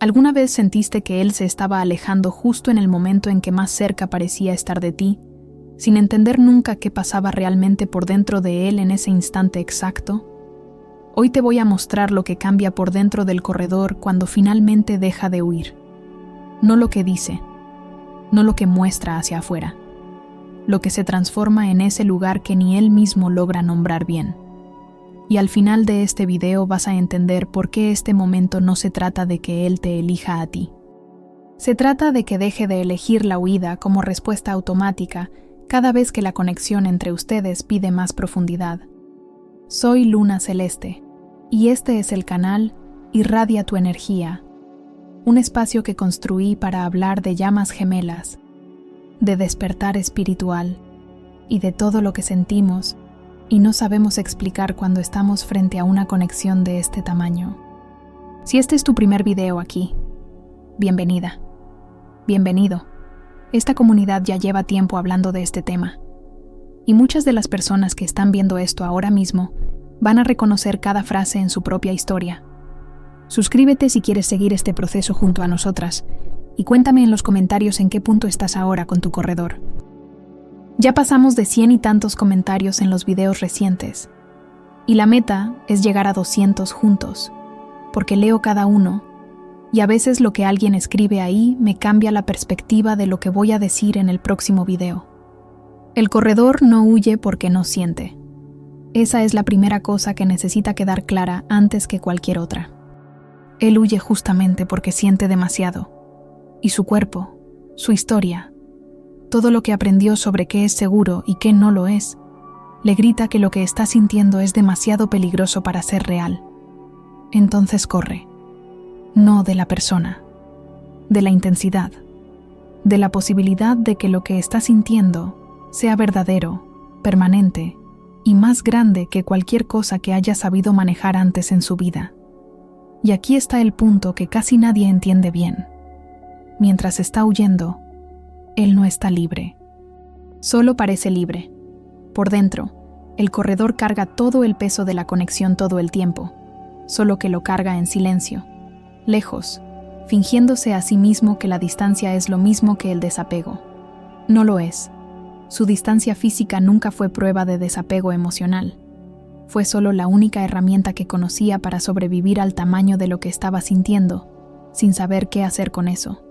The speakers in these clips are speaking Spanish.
¿Alguna vez sentiste que él se estaba alejando justo en el momento en que más cerca parecía estar de ti, sin entender nunca qué pasaba realmente por dentro de él en ese instante exacto? Hoy te voy a mostrar lo que cambia por dentro del corredor cuando finalmente deja de huir. No lo que dice, no lo que muestra hacia afuera, lo que se transforma en ese lugar que ni él mismo logra nombrar bien. Y al final de este video vas a entender por qué este momento no se trata de que él te elija a ti. Se trata de que deje de elegir la huida como respuesta automática cada vez que la conexión entre ustedes pide más profundidad. Soy Luna Celeste, y este es el canal Irradia tu Energía, un espacio que construí para hablar de llamas gemelas, de despertar espiritual y de todo lo que sentimos y no sabemos explicar cuando estamos frente a una conexión de este tamaño. Si este es tu primer video aquí, bienvenida, bienvenido. Esta comunidad ya lleva tiempo hablando de este tema, y muchas de las personas que están viendo esto ahora mismo van a reconocer cada frase en su propia historia. Suscríbete si quieres seguir este proceso junto a nosotras, y cuéntame en los comentarios en qué punto estás ahora con tu corredor. Ya pasamos de 100 y tantos comentarios en los videos recientes, y la meta es llegar a 200 juntos, porque leo cada uno, y a veces lo que alguien escribe ahí me cambia la perspectiva de lo que voy a decir en el próximo video. El corredor no huye porque no siente. Esa es la primera cosa que necesita quedar clara antes que cualquier otra. Él huye justamente porque siente demasiado, y su cuerpo, su historia, todo lo que aprendió sobre qué es seguro y qué no lo es, le grita que lo que está sintiendo es demasiado peligroso para ser real. Entonces corre, no de la persona, de la intensidad, de la posibilidad de que lo que está sintiendo sea verdadero, permanente y más grande que cualquier cosa que haya sabido manejar antes en su vida. Y aquí está el punto que casi nadie entiende bien. Mientras está huyendo, él no está libre. Solo parece libre. Por dentro, el corredor carga todo el peso de la conexión todo el tiempo, solo que lo carga en silencio, lejos, fingiéndose a sí mismo que la distancia es lo mismo que el desapego. No lo es. Su distancia física nunca fue prueba de desapego emocional. Fue solo la única herramienta que conocía para sobrevivir al tamaño de lo que estaba sintiendo, sin saber qué hacer con eso.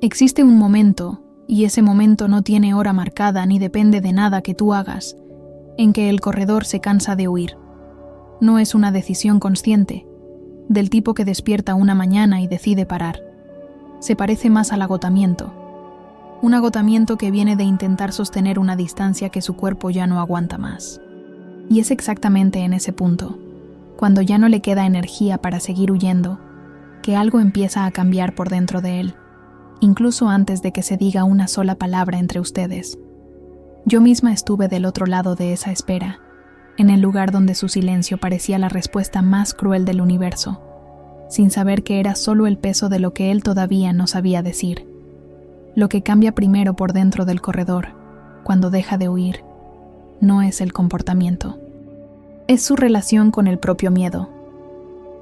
Existe un momento, y ese momento no tiene hora marcada ni depende de nada que tú hagas, en que el corredor se cansa de huir. No es una decisión consciente, del tipo que despierta una mañana y decide parar. Se parece más al agotamiento. Un agotamiento que viene de intentar sostener una distancia que su cuerpo ya no aguanta más. Y es exactamente en ese punto, cuando ya no le queda energía para seguir huyendo, que algo empieza a cambiar por dentro de él, incluso antes de que se diga una sola palabra entre ustedes. Yo misma estuve del otro lado de esa espera, en el lugar donde su silencio parecía la respuesta más cruel del universo, sin saber que era solo el peso de lo que él todavía no sabía decir. Lo que cambia primero por dentro del corredor, cuando deja de huir, no es el comportamiento. Es su relación con el propio miedo.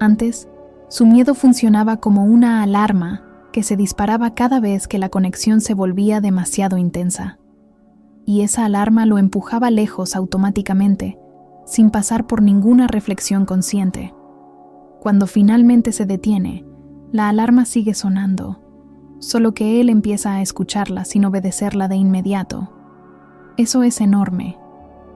Antes, su miedo funcionaba como una alarma que se disparaba cada vez que la conexión se volvía demasiado intensa. Y esa alarma lo empujaba lejos automáticamente, sin pasar por ninguna reflexión consciente. Cuando finalmente se detiene, la alarma sigue sonando, solo que él empieza a escucharla sin obedecerla de inmediato. Eso es enorme.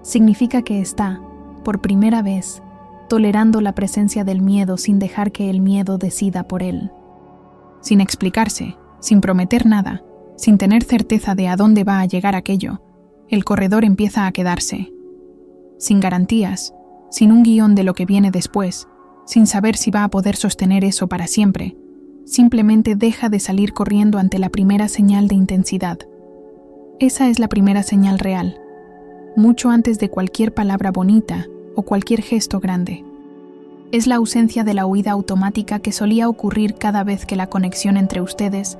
Significa que está, por primera vez, tolerando la presencia del miedo sin dejar que el miedo decida por él. Sin explicarse, sin prometer nada, sin tener certeza de a dónde va a llegar aquello, el corredor empieza a quedarse. Sin garantías, sin un guión de lo que viene después, sin saber si va a poder sostener eso para siempre, simplemente deja de salir corriendo ante la primera señal de intensidad. Esa es la primera señal real, mucho antes de cualquier palabra bonita o cualquier gesto grande. Es la ausencia de la huida automática que solía ocurrir cada vez que la conexión entre ustedes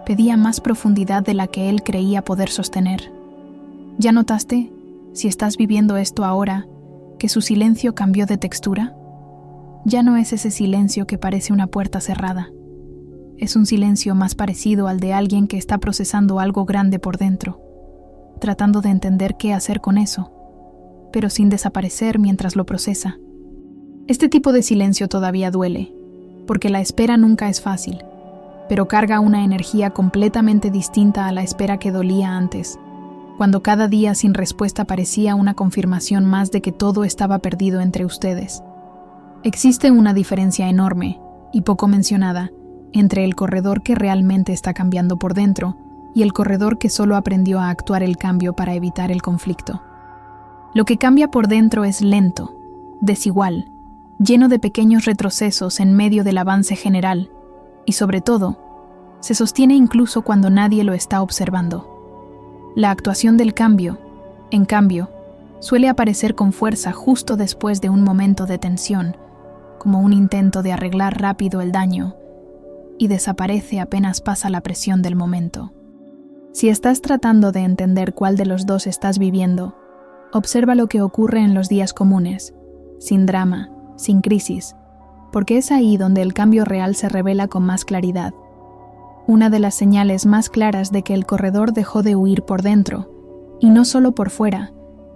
pedía más profundidad de la que él creía poder sostener. ¿Ya notaste, si estás viviendo esto ahora, que su silencio cambió de textura? Ya no es ese silencio que parece una puerta cerrada. Es un silencio más parecido al de alguien que está procesando algo grande por dentro, tratando de entender qué hacer con eso, pero sin desaparecer mientras lo procesa. Este tipo de silencio todavía duele, porque la espera nunca es fácil, pero carga una energía completamente distinta a la espera que dolía antes, cuando cada día sin respuesta parecía una confirmación más de que todo estaba perdido entre ustedes. Existe una diferencia enorme, y poco mencionada, entre el corredor que realmente está cambiando por dentro y el corredor que solo aprendió a actuar el cambio para evitar el conflicto. Lo que cambia por dentro es lento, desigual, lleno de pequeños retrocesos en medio del avance general, y sobre todo, se sostiene incluso cuando nadie lo está observando. La actuación del cambio, en cambio, suele aparecer con fuerza justo después de un momento de tensión, como un intento de arreglar rápido el daño, y desaparece apenas pasa la presión del momento. Si estás tratando de entender cuál de los dos estás viviendo, observa lo que ocurre en los días comunes, sin drama, sin crisis, porque es ahí donde el cambio real se revela con más claridad. Una de las señales más claras de que el corredor dejó de huir por dentro, y no solo por fuera,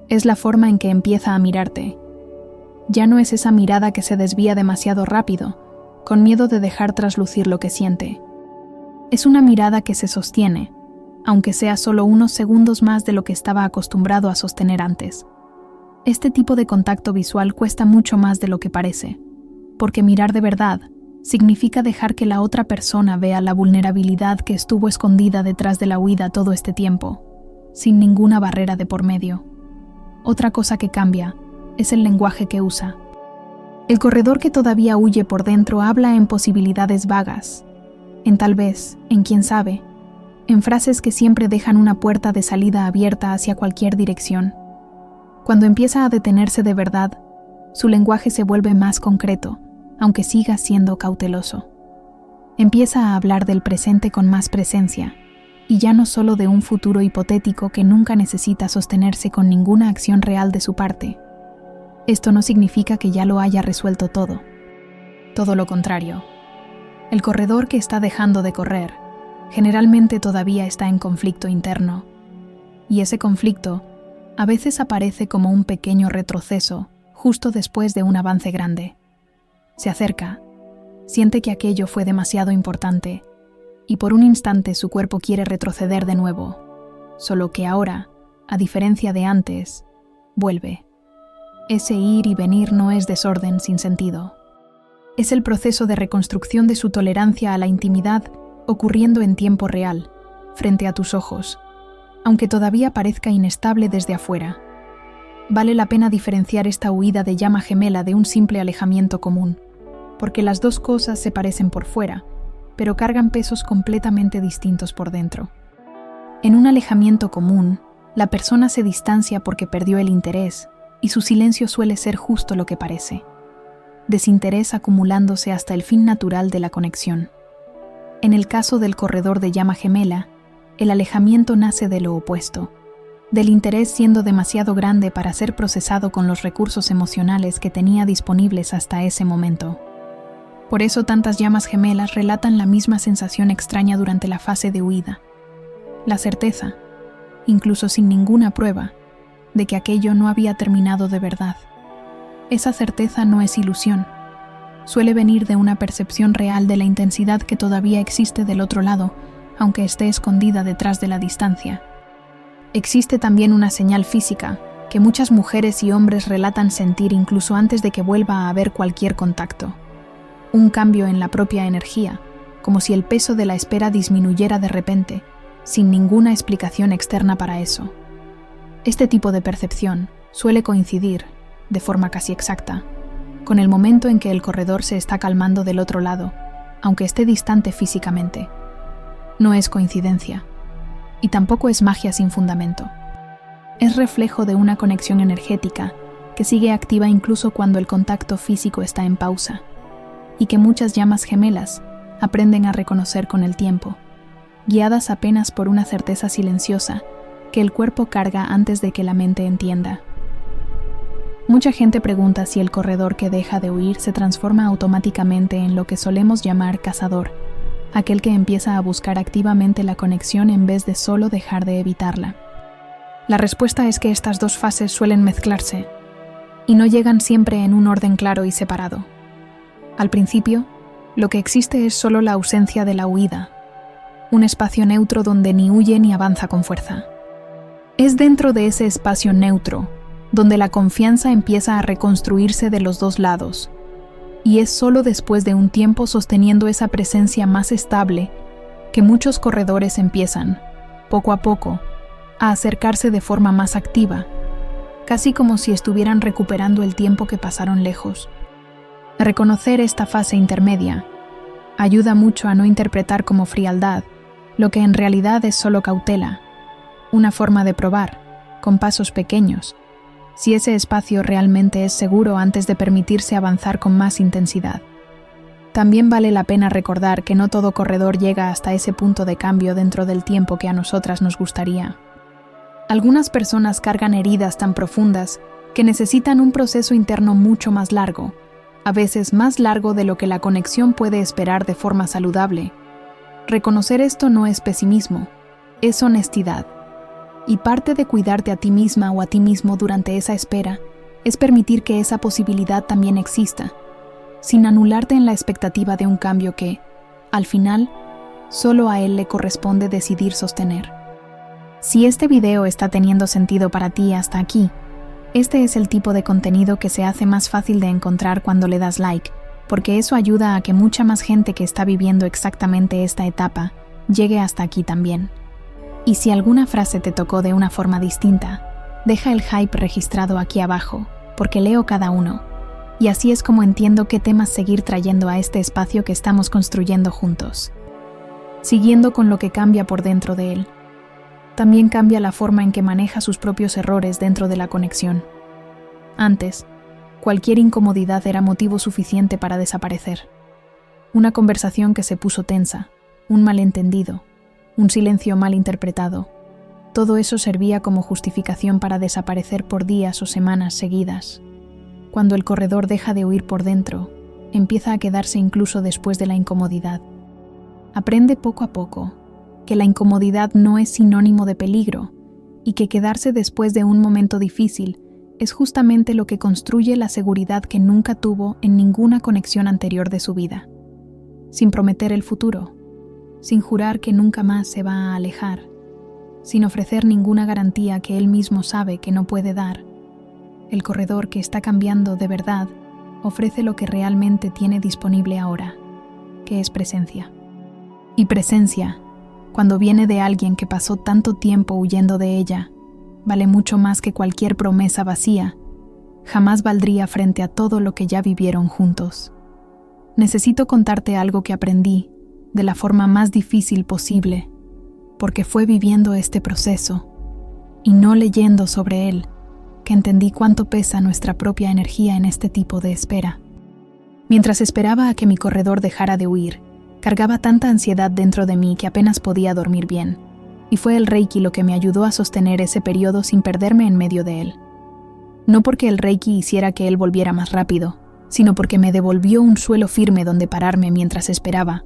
es la forma en que empieza a mirarte. Ya no es esa mirada que se desvía demasiado rápido, con miedo de dejar traslucir lo que siente. Es una mirada que se sostiene, aunque sea solo unos segundos más de lo que estaba acostumbrado a sostener antes. Este tipo de contacto visual cuesta mucho más de lo que parece, porque mirar de verdad significa dejar que la otra persona vea la vulnerabilidad que estuvo escondida detrás de la huida todo este tiempo, sin ninguna barrera de por medio. Otra cosa que cambia es el lenguaje que usa. El corredor que todavía huye por dentro habla en posibilidades vagas, en tal vez, en quién sabe, en frases que siempre dejan una puerta de salida abierta hacia cualquier dirección. Cuando empieza a detenerse de verdad, su lenguaje se vuelve más concreto, aunque siga siendo cauteloso. Empieza a hablar del presente con más presencia, y ya no solo de un futuro hipotético que nunca necesita sostenerse con ninguna acción real de su parte. Esto no significa que ya lo haya resuelto todo. Todo lo contrario. El corredor que está dejando de correr generalmente todavía está en conflicto interno, y ese conflicto a veces aparece como un pequeño retroceso justo después de un avance grande. Se acerca, siente que aquello fue demasiado importante, y por un instante su cuerpo quiere retroceder de nuevo, solo que ahora, a diferencia de antes, vuelve. Ese ir y venir no es desorden sin sentido. Es el proceso de reconstrucción de su tolerancia a la intimidad ocurriendo en tiempo real, frente a tus ojos, aunque todavía parezca inestable desde afuera. Vale la pena diferenciar esta huida de llama gemela de un simple alejamiento común, porque las dos cosas se parecen por fuera, pero cargan pesos completamente distintos por dentro. En un alejamiento común, la persona se distancia porque perdió el interés, y su silencio suele ser justo lo que parece: desinterés acumulándose hasta el fin natural de la conexión. En el caso del corredor de llama gemela, el alejamiento nace de lo opuesto, del interés siendo demasiado grande para ser procesado con los recursos emocionales que tenía disponibles hasta ese momento. Por eso tantas llamas gemelas relatan la misma sensación extraña durante la fase de huida: la certeza, incluso sin ninguna prueba, de que aquello no había terminado de verdad. Esa certeza no es ilusión. Suele venir de una percepción real de la intensidad que todavía existe del otro lado, aunque esté escondida detrás de la distancia. Existe también una señal física que muchas mujeres y hombres relatan sentir incluso antes de que vuelva a haber cualquier contacto: un cambio en la propia energía, como si el peso de la espera disminuyera de repente, sin ninguna explicación externa para eso. Este tipo de percepción suele coincidir, de forma casi exacta, con el momento en que el corredor se está calmando del otro lado, aunque esté distante físicamente. No es coincidencia, y tampoco es magia sin fundamento. Es reflejo de una conexión energética que sigue activa incluso cuando el contacto físico está en pausa, y que muchas llamas gemelas aprenden a reconocer con el tiempo, guiadas apenas por una certeza silenciosa que el cuerpo carga antes de que la mente entienda. Mucha gente pregunta si el corredor que deja de huir se transforma automáticamente en lo que solemos llamar cazador, aquel que empieza a buscar activamente la conexión en vez de solo dejar de evitarla. La respuesta es que estas dos fases suelen mezclarse y no llegan siempre en un orden claro y separado. Al principio, lo que existe es solo la ausencia de la huida, un espacio neutro donde ni huye ni avanza con fuerza. Es dentro de ese espacio neutro donde la confianza empieza a reconstruirse de los dos lados, y es solo después de un tiempo sosteniendo esa presencia más estable que muchos corredores empiezan, poco a poco, a acercarse de forma más activa, casi como si estuvieran recuperando el tiempo que pasaron lejos. Reconocer esta fase intermedia ayuda mucho a no interpretar como frialdad lo que en realidad es solo cautela, una forma de probar, con pasos pequeños, si ese espacio realmente es seguro antes de permitirse avanzar con más intensidad. También vale la pena recordar que no todo corredor llega hasta ese punto de cambio dentro del tiempo que a nosotras nos gustaría. Algunas personas cargan heridas tan profundas que necesitan un proceso interno mucho más largo, a veces más largo de lo que la conexión puede esperar de forma saludable. Reconocer esto no es pesimismo, es honestidad. Y parte de cuidarte a ti misma o a ti mismo durante esa espera es permitir que esa posibilidad también exista, sin anularte en la expectativa de un cambio que, al final, solo a él le corresponde decidir sostener. Si este video está teniendo sentido para ti hasta aquí, este es el tipo de contenido que se hace más fácil de encontrar cuando le das like, porque eso ayuda a que mucha más gente que está viviendo exactamente esta etapa llegue hasta aquí también. Y si alguna frase te tocó de una forma distinta, deja el hype registrado aquí abajo, porque leo cada uno, y así es como entiendo qué temas seguir trayendo a este espacio que estamos construyendo juntos. Siguiendo con lo que cambia por dentro de él, también cambia la forma en que maneja sus propios errores dentro de la conexión. Antes, cualquier incomodidad era motivo suficiente para desaparecer. Una conversación que se puso tensa, un malentendido, un silencio mal interpretado. Todo eso servía como justificación para desaparecer por días o semanas seguidas. Cuando el corredor deja de huir por dentro, empieza a quedarse incluso después de la incomodidad. Aprende poco a poco que la incomodidad no es sinónimo de peligro y que quedarse después de un momento difícil es justamente lo que construye la seguridad que nunca tuvo en ninguna conexión anterior de su vida. Sin prometer el futuro, sin jurar que nunca más se va a alejar, sin ofrecer ninguna garantía que él mismo sabe que no puede dar, el corredor que está cambiando de verdad ofrece lo que realmente tiene disponible ahora, que es presencia. Y presencia, cuando viene de alguien que pasó tanto tiempo huyendo de ella, vale mucho más que cualquier promesa vacía. Jamás valdría frente a todo lo que ya vivieron juntos. Necesito contarte algo que aprendí de la forma más difícil posible, porque fue viviendo este proceso y no leyendo sobre él que entendí cuánto pesa nuestra propia energía en este tipo de espera. Mientras esperaba a que mi corredor dejara de huir, cargaba tanta ansiedad dentro de mí que apenas podía dormir bien, y fue el Reiki lo que me ayudó a sostener ese periodo sin perderme en medio de él. No porque el Reiki hiciera que él volviera más rápido, sino porque me devolvió un suelo firme donde pararme mientras esperaba,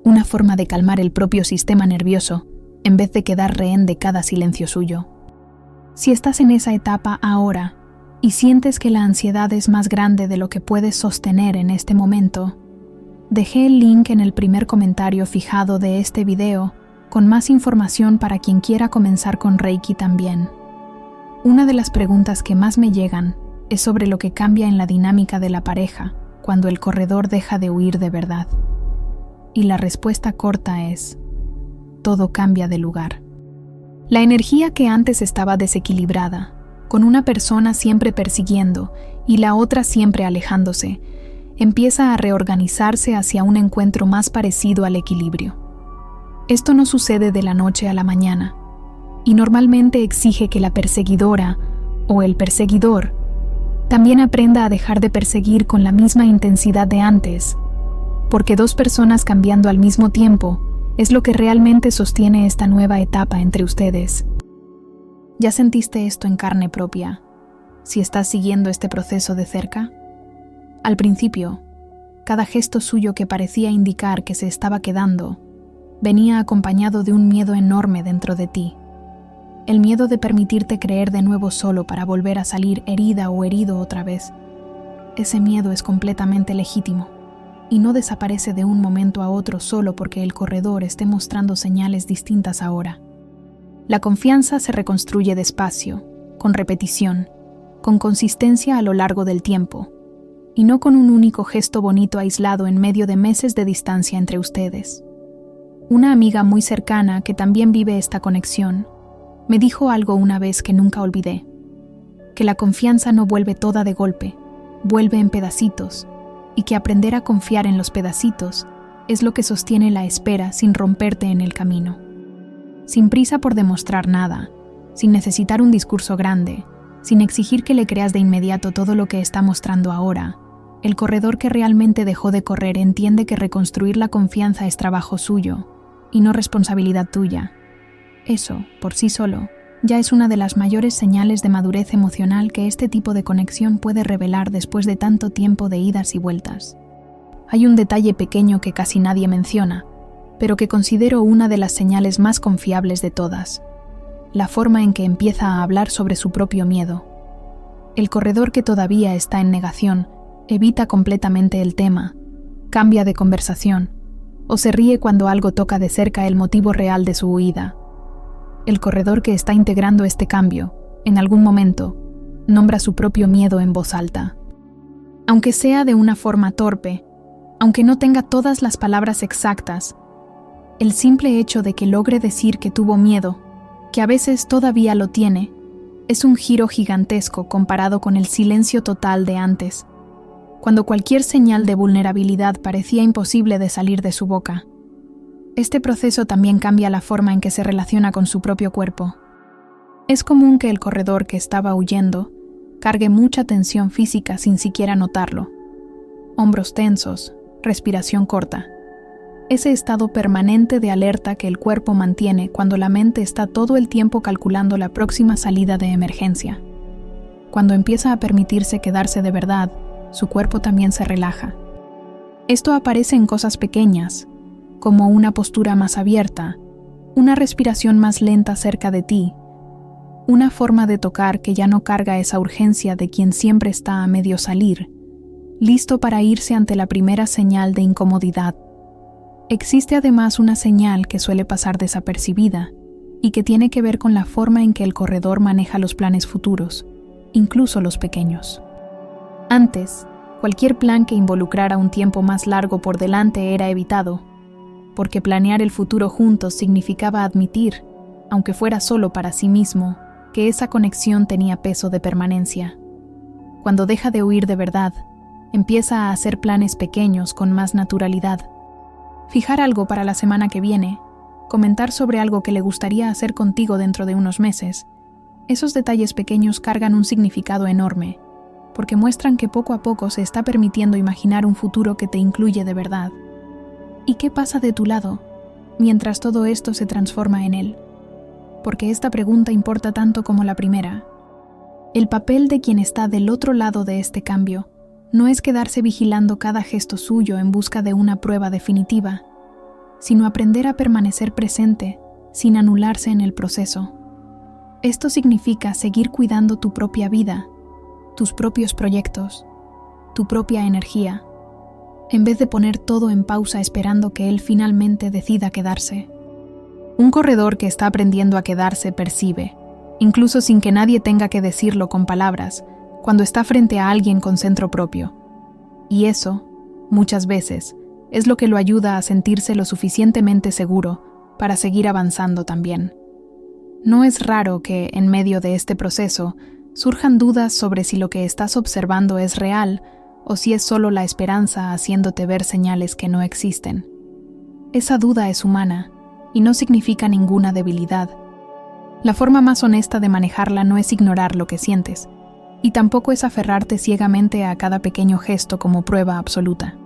una forma de calmar el propio sistema nervioso, en vez de quedar rehén de cada silencio suyo. Si estás en esa etapa ahora y sientes que la ansiedad es más grande de lo que puedes sostener en este momento, dejé el link en el primer comentario fijado de este video con más información para quien quiera comenzar con Reiki también. Una de las preguntas que más me llegan es sobre lo que cambia en la dinámica de la pareja cuando el corredor deja de huir de verdad. Y la respuesta corta es: todo cambia de lugar. La energía que antes estaba desequilibrada, con una persona siempre persiguiendo y la otra siempre alejándose, empieza a reorganizarse hacia un encuentro más parecido al equilibrio. Esto no sucede de la noche a la mañana, y normalmente exige que la perseguidora o el perseguidor también aprenda a dejar de perseguir con la misma intensidad de antes, porque dos personas cambiando al mismo tiempo es lo que realmente sostiene esta nueva etapa entre ustedes. ¿Ya sentiste esto en carne propia, si estás siguiendo este proceso de cerca? Al principio, cada gesto suyo que parecía indicar que se estaba quedando, venía acompañado de un miedo enorme dentro de ti. El miedo de permitirte creer de nuevo solo para volver a salir herida o herido otra vez. Ese miedo es completamente legítimo y no desaparece de un momento a otro solo porque el corredor esté mostrando señales distintas ahora. La confianza se reconstruye despacio, con repetición, con consistencia a lo largo del tiempo, y no con un único gesto bonito aislado en medio de meses de distancia entre ustedes. Una amiga muy cercana que también vive esta conexión me dijo algo una vez que nunca olvidé, que la confianza no vuelve toda de golpe, vuelve en pedacitos, y que aprender a confiar en los pedacitos es lo que sostiene la espera sin romperte en el camino. Sin prisa por demostrar nada, sin necesitar un discurso grande, sin exigir que le creas de inmediato todo lo que está mostrando ahora, el corredor que realmente dejó de correr entiende que reconstruir la confianza es trabajo suyo y no responsabilidad tuya. Eso, por sí solo, ya es una de las mayores señales de madurez emocional que este tipo de conexión puede revelar después de tanto tiempo de idas y vueltas. Hay un detalle pequeño que casi nadie menciona, pero que considero una de las señales más confiables de todas: la forma en que empieza a hablar sobre su propio miedo. El corredor que todavía está en negación evita completamente el tema, cambia de conversación, o se ríe cuando algo toca de cerca el motivo real de su huida. El corredor que está integrando este cambio, en algún momento, nombra su propio miedo en voz alta. Aunque sea de una forma torpe, aunque no tenga todas las palabras exactas, el simple hecho de que logre decir que tuvo miedo, que a veces todavía lo tiene, es un giro gigantesco comparado con el silencio total de antes, cuando cualquier señal de vulnerabilidad parecía imposible de salir de su boca. Este proceso también cambia la forma en que se relaciona con su propio cuerpo. Es común que el corredor que estaba huyendo cargue mucha tensión física sin siquiera notarlo. Hombros tensos, respiración corta. Ese estado permanente de alerta que el cuerpo mantiene cuando la mente está todo el tiempo calculando la próxima salida de emergencia. Cuando empieza a permitirse quedarse de verdad, su cuerpo también se relaja. Esto aparece en cosas pequeñas, como una postura más abierta, una respiración más lenta cerca de ti, una forma de tocar que ya no carga esa urgencia de quien siempre está a medio salir, listo para irse ante la primera señal de incomodidad. Existe además una señal que suele pasar desapercibida y que tiene que ver con la forma en que el corredor maneja los planes futuros, incluso los pequeños. Antes, cualquier plan que involucrara un tiempo más largo por delante era evitado, porque planear el futuro juntos significaba admitir, aunque fuera solo para sí mismo, que esa conexión tenía peso de permanencia. Cuando deja de huir de verdad, empieza a hacer planes pequeños con más naturalidad. Fijar algo para la semana que viene, comentar sobre algo que le gustaría hacer contigo dentro de unos meses. Esos detalles pequeños cargan un significado enorme, porque muestran que poco a poco se está permitiendo imaginar un futuro que te incluye de verdad. ¿Y qué pasa de tu lado, mientras todo esto se transforma en él? Porque esta pregunta importa tanto como la primera. El papel de quien está del otro lado de este cambio no es quedarse vigilando cada gesto suyo en busca de una prueba definitiva, sino aprender a permanecer presente sin anularse en el proceso. Esto significa seguir cuidando tu propia vida, tus propios proyectos, tu propia energía, en vez de poner todo en pausa esperando que él finalmente decida quedarse. Un corredor que está aprendiendo a quedarse percibe, incluso sin que nadie tenga que decirlo con palabras, cuando está frente a alguien con centro propio. Y eso, muchas veces, es lo que lo ayuda a sentirse lo suficientemente seguro para seguir avanzando también. No es raro que, en medio de este proceso, surjan dudas sobre si lo que estás observando es real o si es solo la esperanza haciéndote ver señales que no existen. Esa duda es humana y no significa ninguna debilidad. La forma más honesta de manejarla no es ignorar lo que sientes, y tampoco es aferrarte ciegamente a cada pequeño gesto como prueba absoluta.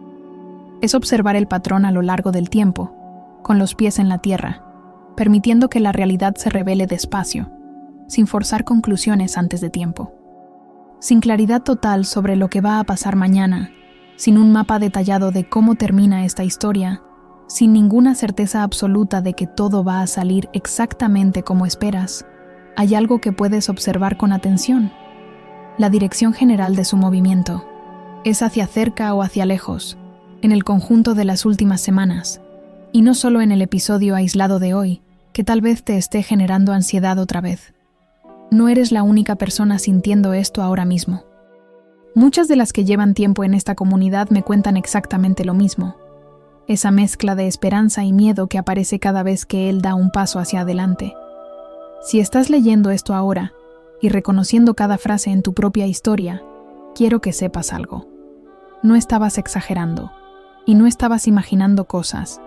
Es observar el patrón a lo largo del tiempo, con los pies en la tierra, permitiendo que la realidad se revele despacio, sin forzar conclusiones antes de tiempo. Sin claridad total sobre lo que va a pasar mañana, sin un mapa detallado de cómo termina esta historia, sin ninguna certeza absoluta de que todo va a salir exactamente como esperas, hay algo que puedes observar con atención: la dirección general de su movimiento. Es hacia cerca o hacia lejos, en el conjunto de las últimas semanas, y no solo en el episodio aislado de hoy, que tal vez te esté generando ansiedad otra vez. No eres la única persona sintiendo esto ahora mismo. Muchas de las que llevan tiempo en esta comunidad me cuentan exactamente lo mismo. Esa mezcla de esperanza y miedo que aparece cada vez que él da un paso hacia adelante. Si estás leyendo esto ahora y reconociendo cada frase en tu propia historia, quiero que sepas algo. No estabas exagerando y no estabas imaginando cosas.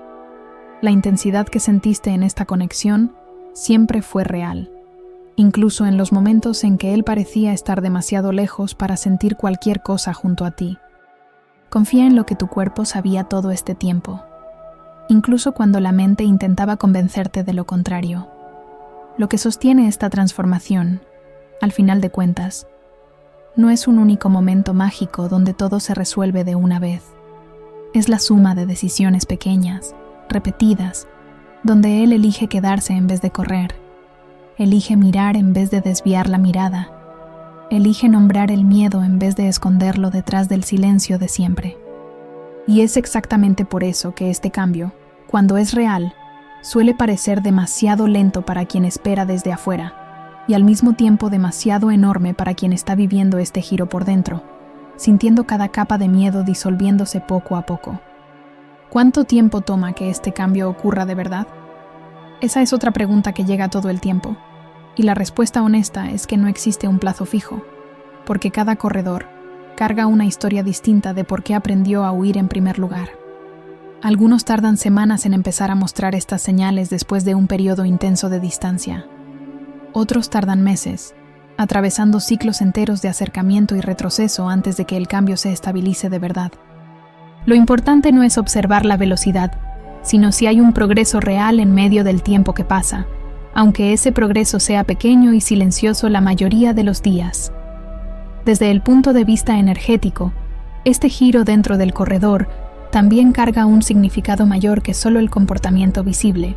La intensidad que sentiste en esta conexión siempre fue real, incluso en los momentos en que él parecía estar demasiado lejos para sentir cualquier cosa junto a ti. Confía en lo que tu cuerpo sabía todo este tiempo, incluso cuando la mente intentaba convencerte de lo contrario. Lo que sostiene esta transformación, al final de cuentas, no es un único momento mágico donde todo se resuelve de una vez. Es la suma de decisiones pequeñas, repetidas, donde él elige quedarse en vez de correr, elige mirar en vez de desviar la mirada, elige nombrar el miedo en vez de esconderlo detrás del silencio de siempre. Y es exactamente por eso que este cambio, cuando es real, suele parecer demasiado lento para quien espera desde afuera, y al mismo tiempo demasiado enorme para quien está viviendo este giro por dentro, sintiendo cada capa de miedo disolviéndose poco a poco. ¿Cuánto tiempo toma que este cambio ocurra de verdad? Esa es otra pregunta que llega todo el tiempo, y la respuesta honesta es que no existe un plazo fijo, porque cada corredor carga una historia distinta de por qué aprendió a huir en primer lugar. Algunos tardan semanas en empezar a mostrar estas señales después de un periodo intenso de distancia. Otros tardan meses, atravesando ciclos enteros de acercamiento y retroceso antes de que el cambio se estabilice de verdad. Lo importante no es observar la velocidad, sino si hay un progreso real en medio del tiempo que pasa, aunque ese progreso sea pequeño y silencioso la mayoría de los días. Desde el punto de vista energético, este giro dentro del corredor también carga un significado mayor que solo el comportamiento visible.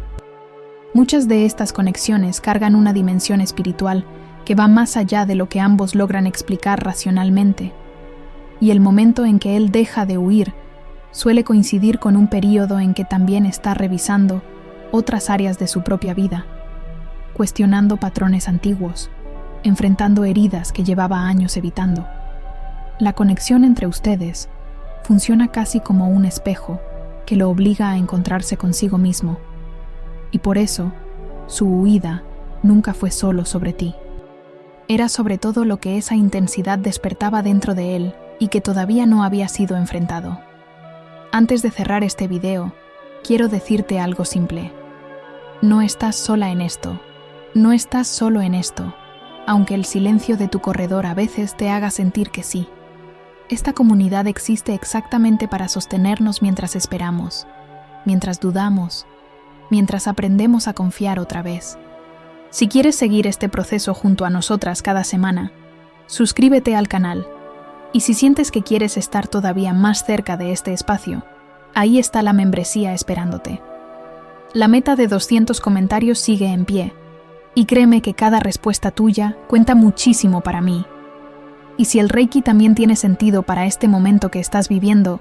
Muchas de estas conexiones cargan una dimensión espiritual que va más allá de lo que ambos logran explicar racionalmente, y el momento en que él deja de huir suele coincidir con un período en que también está revisando otras áreas de su propia vida, cuestionando patrones antiguos, enfrentando heridas que llevaba años evitando. La conexión entre ustedes funciona casi como un espejo que lo obliga a encontrarse consigo mismo, y por eso su huida nunca fue solo sobre ti. Era sobre todo lo que esa intensidad despertaba dentro de él y que todavía no había sido enfrentado. Antes de cerrar este video, quiero decirte algo simple. No estás sola en esto. No estás solo en esto, aunque el silencio de tu corredor a veces te haga sentir que sí. Esta comunidad existe exactamente para sostenernos mientras esperamos, mientras dudamos, mientras aprendemos a confiar otra vez. Si quieres seguir este proceso junto a nosotras cada semana, suscríbete al canal. Y si sientes que quieres estar todavía más cerca de este espacio, ahí está la membresía esperándote. La meta de 200 comentarios sigue en pie, y créeme que cada respuesta tuya cuenta muchísimo para mí. Y si el Reiki también tiene sentido para este momento que estás viviendo,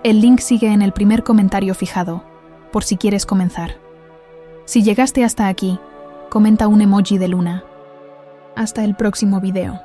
el link sigue en el primer comentario fijado, por si quieres comenzar. Si llegaste hasta aquí, comenta un emoji de luna. Hasta el próximo video.